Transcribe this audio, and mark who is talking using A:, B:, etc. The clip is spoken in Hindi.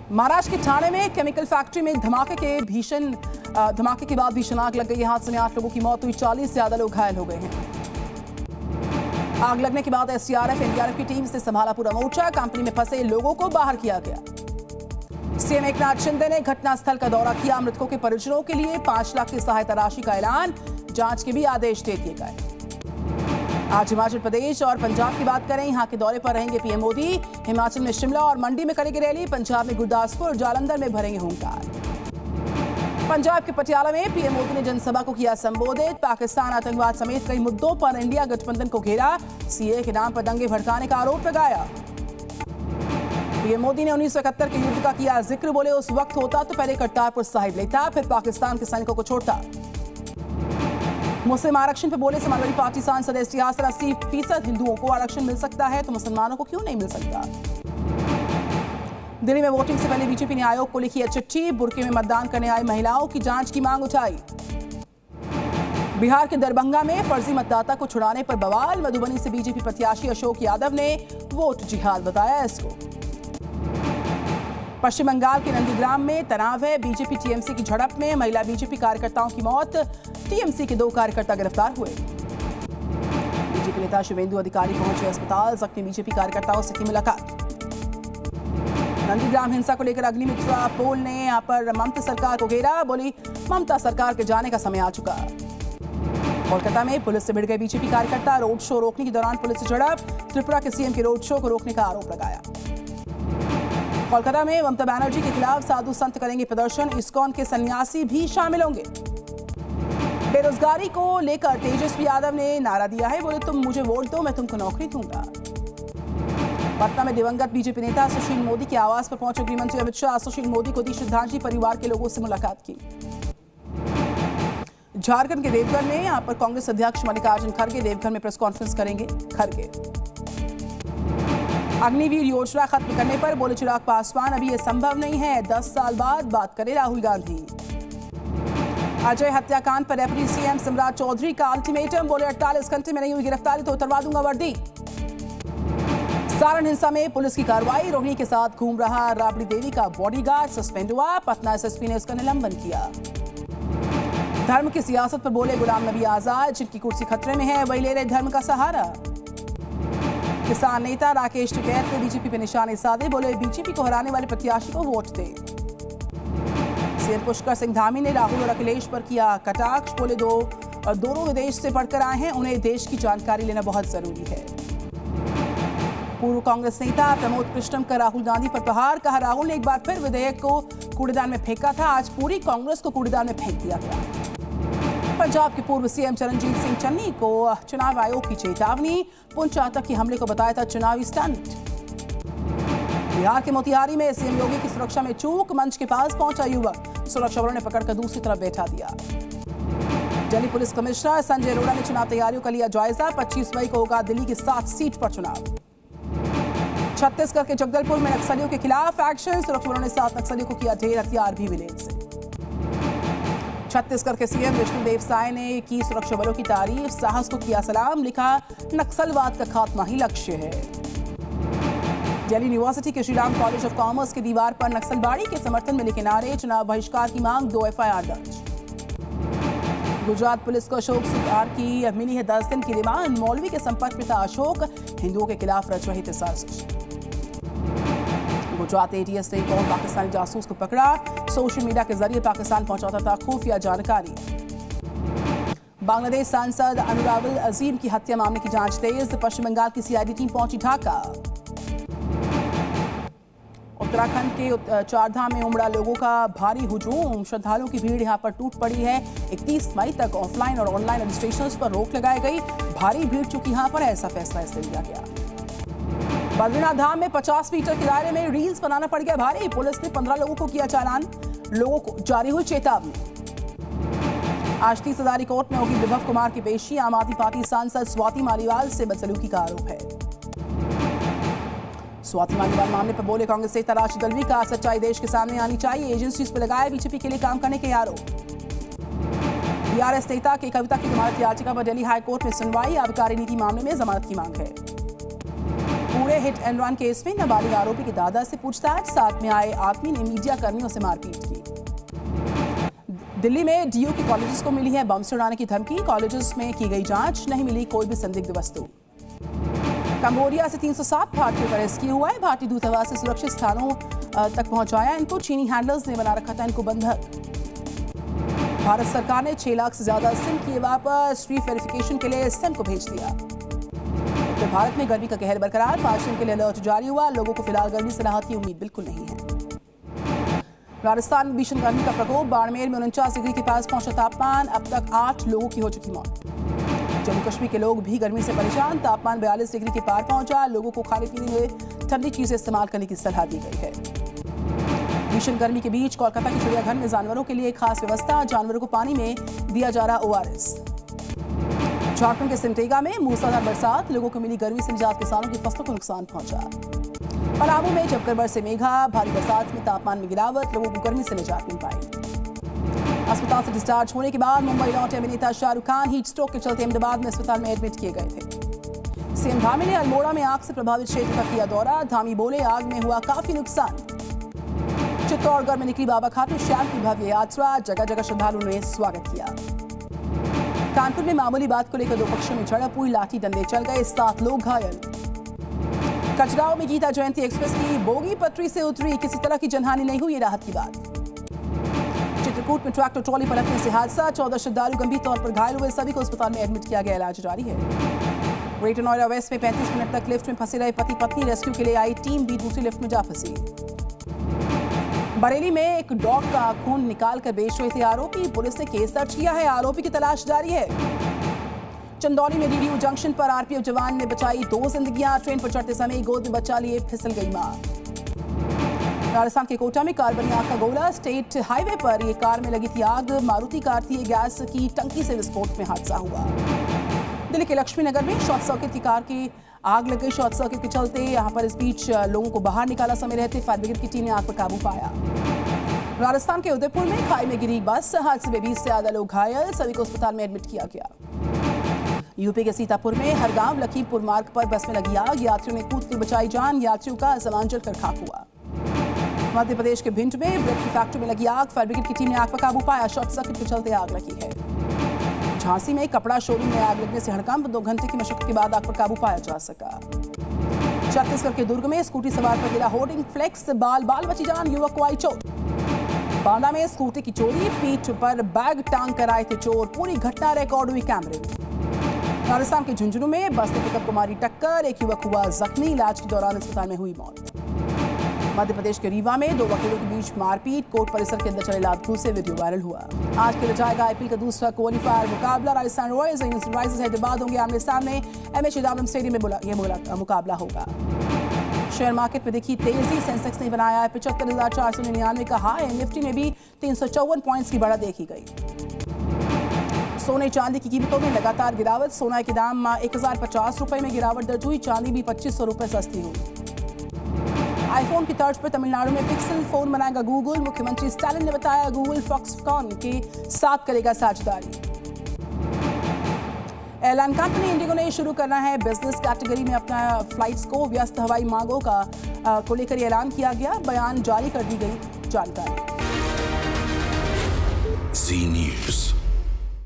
A: महाराष्ट्र के ठाणे में केमिकल फैक्ट्री में धमाके के बाद भीषण आग लग गई। हादसे में 8 लोगों की मौत हुई, 40 से ज्यादा लोग घायल हो गए हैं। आग लगने के बाद एसडीआरएफ एनडीआरएफ की टीम से संभाला पूरा मोर्चा। कंपनी में फंसे लोगों को बाहर किया गया। सीएम एकनाथ शिंदे ने घटनास्थल का दौरा किया। मृतकों के परिजनों के लिए 5 लाख की सहायता राशि का ऐलान, जांच के भी आदेश दे दिए गए। आज हिमाचल प्रदेश और पंजाब की बात करें, यहां के दौरे पर रहेंगे पीएम मोदी। हिमाचल में शिमला और मंडी में करेंगे रैली। पंजाब में गुरदासपुर और जालंधर में भरेंगे हुंकार। पंजाब के पटियाला में पीएम मोदी ने जनसभा को किया संबोधित। पाकिस्तान आतंकवाद समेत कई मुद्दों पर इंडिया गठबंधन को घेरा। सीए के नाम पर दंगे भड़काने का आरोप लगाया। पीएम मोदी ने 1971 के युद्ध का किया जिक्र। बोले उस वक्त होता तो पहले करतारपुर साहिब लेता, फिर पाकिस्तान के सैनिकों को छोड़ता। मुस्लिम आरक्षण पर बोले समाजवादी पार्टी सांसद एसटी हासन 80% हिंदुओं को आरक्षण मिल सकता है तो मुसलमानों को क्यों नहीं मिल सकता। दिल्ली में वोटिंग से पहले बीजेपी ने आयोग को लिखी है चिट्ठी। बुर्के में मतदान करने आई महिलाओं की जांच की मांग उठाई। बिहार के दरभंगा में फर्जी मतदाता को छुड़ाने पर बवाल। मधुबनी से बीजेपी प्रत्याशी अशोक यादव ने वोट जिहाद बताया इसको। पश्चिम बंगाल के नंदीग्राम में तनाव है। बीजेपी टीएमसी की झड़प में महिला बीजेपी कार्यकर्ताओं की मौत। टीएमसी के 2 कार्यकर्ता गिरफ्तार हुए। बीजेपी नेता शुभेंदु अधिकारी पहुंचे अस्पताल। जख्मी बीजेपी कार्यकर्ताओं से की मुलाकात। नंदीग्राम हिंसा को लेकर अग्निमित्रा पोल ने यहां पर ममता सरकार को घेरा। बोली ममता सरकार के जाने का समय आ चुका। कोलकाता में पुलिस से भिड़ गए बीजेपी कार्यकर्ता। रोड शो रोकने के दौरान पुलिस से झड़प। त्रिपुरा के सीएम के रोड शो को रोकने का आरोप लगाया। कोलकाता में ममता बनर्जी के खिलाफ साधु संत करेंगे प्रदर्शन। इस्कॉन के सन्यासी भी शामिल होंगे। बेरोजगारी को लेकर तेजस्वी यादव ने नारा दिया है। बोले तुम मुझे वोट दो, मैं तुमको नौकरी दूंगा। पटना में दिवंगत बीजेपी नेता सुशील मोदी के आवास पर पहुंचे गृहमंत्री अमित शाह। सुशील मोदी को दी श्रद्धांजलि। परिवार के लोगों से मुलाकात की। झारखंड के देवघर में यहां पर कांग्रेस अध्यक्ष मल्लिकार्जुन खड़गे देवघर में प्रेस कॉन्फ्रेंस करेंगे। खड़गे अग्निवीर योजना खत्म करने पर बोले चिराग पासवान अभी यह संभव नहीं है। 10 साल बाद बात करे राहुल गांधी। अजय हत्याकांड पर डेप्यूटी सीएम सम्राट चौधरी का अल्टीमेटम। बोले 48 घंटे में नहीं हुई गिरफ्तारी तो उतरवा दूंगा वर्दी। सारण हिंसा में पुलिस की कार्रवाई। रोहिणी के साथ घूम रहा राबड़ी देवी का बॉडीगार्ड सस्पेंड हुआ। पटना एसएसपी ने उसका निलंबन किया। धर्म की सियासत पर बोले गुलाम नबी आजाद। जिनकी कुर्सी खतरे में है वही ले रहे धर्म का सहारा। किसान नेता राकेश टिकैत ने बीजेपी पर निशाने साधे। बोले बीजेपी को हराने वाले प्रत्याशी को वोट दे। सीएम पुष्कर सिंह धामी ने राहुल और अखिलेश पर किया कटाक्ष। बोले दोनों विदेश से पढ़कर आए हैं, उन्हें देश की जानकारी लेना बहुत जरूरी है। पूर्व कांग्रेस नेता प्रमोद कृष्णम का राहुल गांधी पर प्रहार। कहा राहुल ने एक बार फिर विधेयक को कूड़ेदान में फेंका था, आज पूरी कांग्रेस को कूड़ेदान में फेंक दिया गया। पंजाब के पूर्व सीएम चरणजीत सिंह चन्नी को चुनाव आयोग की चेतावनी। पुंछ आतंकी हमले को बताया था चुनावी स्टंट। बिहार के मोतिहारी में सीएम योगी की सुरक्षा में चूक। मंच के पास पहुंचा युवक, सुरक्षा बलों ने पकड़कर दूसरी तरफ बैठा दिया। दिल्ली पुलिस कमिश्नर संजय अरोड़ा ने चुनाव तैयारियों का लिया जायजा। 25 मई को होगा दिल्ली की 7 सीट पर चुनाव। छत्तीसगढ़ के जगदलपुर में नक्सलियों के खिलाफ एक्शन। सुरक्षा बलों ने 7 नक्सलियों को किया ढेर, हथियार भी मिले इनसे। छत्तीसगढ़ के सीएम विष्णुदेव साय ने की सुरक्षा बलों की तारीफ। साहस को किया सलाम। लिखा नक्सलवाद का खात्मा ही लक्ष्य है। दिल्ली यूनिवर्सिटी के श्रीराम कॉलेज ऑफ कॉमर्स की दीवार पर नक्सलबाड़ी के समर्थन में लिखे नारे। चुनाव बहिष्कार की मांग। 2 एफआईआर दर्ज। गुजरात पुलिस को अशोक सुधार की मिली है 10 दिन की रिमांड। मौलवी के संपर्क में था अशोक। हिंदुओं के खिलाफ रच रही थी साजिश। गुजरात एटीएस ने एक और पाकिस्तानी जासूस को पकड़ा। सोशल मीडिया के जरिए पाकिस्तान पहुंचाता था खुफिया जानकारी। बांग्लादेश सांसद अनुराग अजीम की हत्या मामले की जांच तेज। पश्चिम बंगाल की सीआईडी टीम पहुंची ढाका। उत्तराखंड के चारधाम में उमड़ा लोगों का भारी हुजूम। श्रद्धालुओं की भीड़ यहां पर टूट पड़ी है। 31 मई तक ऑफलाइन और ऑनलाइन रजिस्ट्रेशन पर रोक लगाई गई। भारी भीड़ चुकी यहां पर, ऐसा फैसला इससे लिया गया। बद्रीनाथ धाम में 50 मीटर के दायरे में रील्स बनाना पड़ गया भारी। पुलिस ने 15 लोगों को किया चालान। लोगों को जारी हुई चेतावनी। आज 30 हजारी कोर्ट में होगी विभव कुमार की पेशी। आम आदमी पार्टी सांसद स्वाति मालीवाल से बदसलूकी का आरोप है। स्वाति मालीवाल मामले पर बोले कांग्रेस नेता राशिद अल्वी का सच्चाई देश के सामने आनी चाहिए। एजेंसीज पर लगाए बीजेपी के लिए काम करने के आरोप। बीआरएस नेता की कविता की जमानत याचिका पर दिल्ली हाईकोर्ट में सुनवाई। आबकारी नीति मामले में जमानत की मांग है। Pune hit and run case में नाबालिग आरोपी के दादा से पूछताछ, साथ में आए आदमी ने मीडिया कर्मियों से मारपीट की। दिल्ली में डीयू के कॉलेजेस को मिली है बम से उड़ाने की धमकी, कॉलेजेस में की गई जांच, नहीं मिली कोई भी संदिग्ध वस्तु। कंबोडिया से 307 भारतीयों का रेस्क्यू हुआ है, भारतीय दूतावास से सुरक्षित स्थानों तक पहुंचाया इनको, चीनी हैंडलर्स ने बना रखा था इनको बंधक। भारत सरकार ने 6 लाख से ज्यादा सिम किए वापस, री-वेरिफिकेशन के लिए सिम को भेज दिया। उत्तर भारत में गर्मी का कहर बरकरार, 5 दिन के लिए अलर्ट जारी हुआ, लोगों को फिलहाल गर्मी से राहत की उम्मीद बिल्कुल नहीं है। राजस्थान में भीषण गर्मी का प्रकोप, बाड़मेर में 49 डिग्री के पास पहुंचा तापमान, अब तक 8 लोगों की हो चुकी मौत। जम्मू कश्मीर के लोग भी गर्मी से परेशान, तापमान 42 डिग्री के पार पहुंचा, लोगों को खाने पीने में ठंडी चीजें इस्तेमाल करने की सलाह दी गई है। भीषण गर्मी के बीच कोलकाता के चिड़ियाघर में जानवरों के लिए खास व्यवस्था, जानवरों को पानी में दिया जा रहा ORS। झारखंड के सिमडेगा में मूसलाधार बरसात, लोगों को मिली गर्मी से निजात, किसानों की फसलों को नुकसान पहुंचा। पलामू में जमकर बरसे मेघा, भारी बरसात में तापमान में गिरावट, लोगों को गर्मी से निजात मिल पाई। अस्पताल से डिस्चार्ज होने के बाद मुंबई लौटे अभिनेता शाहरुख खान हीट स्ट्रोक के चलते अहमदाबाद में अस्पताल में एडमिट किए गए थे। सीएम धामी ने अल्मोड़ा में आग से प्रभावित क्षेत्र का किया दौरा, धामी बोले आग में हुआ काफी नुकसान। चित्तौड़गढ़ में निकली बाबा खाटू श्याम की भव्य यात्रा, जगह जगह श्रद्धालुओं ने स्वागत किया। कानपुर में मामूली बात को लेकर 2 पक्षों में झड़प हुई, लाठी डंडे चल गए, 7 लोग घायल। खजुराहो में गीता जयंती एक्सप्रेस की बोगी पटरी से उतरी, किसी तरह की जनहानि नहीं हुई, राहत की बात। चित्रकूट में ट्रैक्टर ट्रॉली पलटने से हादसा, 14 श्रद्धालु गंभीर तौर पर घायल हुए, सभी को अस्पताल में एडमिट किया गया, इलाज जारी है। ग्रेटर नोएडा वेस्ट में 35 मिनट तक लिफ्ट में फंसे रहे पति पत्नी, रेस्क्यू के लिए आई टीम भी दूसरी लिफ्ट में जा फंसी। बरेली में एक डॉग का खून निकाल कर बेच रहे थे आरोपी, पुलिस ने केस दर्ज किया है, आरोपी की तलाश जारी है। चंदौली में डीडीयू जंक्शन पर आरपीएफ जवान ने बचाई 2 जिंदगियां, ट्रेन पर चढ़ते समय गोद में बच्चा लिए फिसल गई मां। राजस्थान के कोटा में कार बनी आग का गोला, स्टेट हाईवे पर ये कार में लगी थी आग, मारुति कार थी, गैस की टंकी से विस्फोट में हादसा हुआ। दिल्ली के लक्ष्मी नगर में शॉर्ट सर्किट की कार की आग लग गई, शॉर्ट सर्किट के चलते यहां पर इस बीच लोगों को बाहर निकाला समय रहते, फायर ब्रिगेड की टीम ने आग पर काबू पाया। राजस्थान के उदयपुर में खाई में गिरी बस, हादसे में 20 से ज्यादा लोग घायल, सभी को अस्पताल में एडमिट किया गया। यूपी के सीतापुर में हरगांव लखीमपुर मार्ग पर बस में लगी आग, यात्रियों ने कूद के बचाई जान, यात्रियों का सामान जलकर खाक हुआ। मध्य प्रदेश के भिंड में ब्रेड की फैक्ट्री में लगी आग, फायर ब्रिगेड की टीम ने आग पर काबू पाया, शॉर्ट सर्किट के चलते आग लगी है। झांसी में कपड़ा शोरूम में आग लगने से हड़कंप, 2 घंटे की मशक्कत के बाद आग पर काबू पाया जा सका। छत्तीसगढ़ के दुर्ग में स्कूटी सवार पर गिरा होर्डिंग फ्लेक्स, बाल बाल बची जान, युवक को आई चोट। बांदा में स्कूटी की चोरी, पीठ पर बैग टांग कर आए थे चोर, पूरी घटना रिकॉर्ड हुई कैमरे में। राजस्थान के झुंझुनू में बस ने पिकअप को मारी टक्कर, एक युवक हुआ जख्मी, इलाज के दौरान अस्पताल में हुई मौत। मध्य प्रदेश के रीवा में 2 वकीलों के बीच मारपीट, कोर्ट परिसर के अंदर चले लात घूसे, वीडियो वायरल हुआ। आज खेला जाएगा आईपीएल का दूसरा क्वालिफायर मुकाबला, राजस्थान रॉयल्स और सनराइजर्स हैदराबाद होंगे आमने सामने, एमए चिदंबरम स्टेडियम में यह मुकाबला होगा। शेयर मार्केट में देखी तेजी, सेंसेक्स ने बनाया है 75,499 का हाई, निफ्टी में भी 354 पॉइंट्स की बढ़त देखी गई। सोने चांदी की कीमतों में लगातार गिरावट, सोना के दाम 1050 रुपए में गिरावट दर्ज हुई, चांदी भी 2500 रुपए सस्ती हुई। आईफोन की तर्ज पर तमिलनाडु में पिक्सल फोन बनाएगा गूगल, मुख्यमंत्री स्टालिन ने बताया गूगल फॉक्सकॉन के साथ करेगा साझेदारी। एयरलाइन कंपनी इंडिगो ने शुरू करना है बिजनेस कैटेगरी में अपना फ्लाइट्स को, व्यस्त हवाई मांगों को लेकर ऐलान किया गया, बयान जारी कर दी गई जानकारी।
B: जी न्यूज़।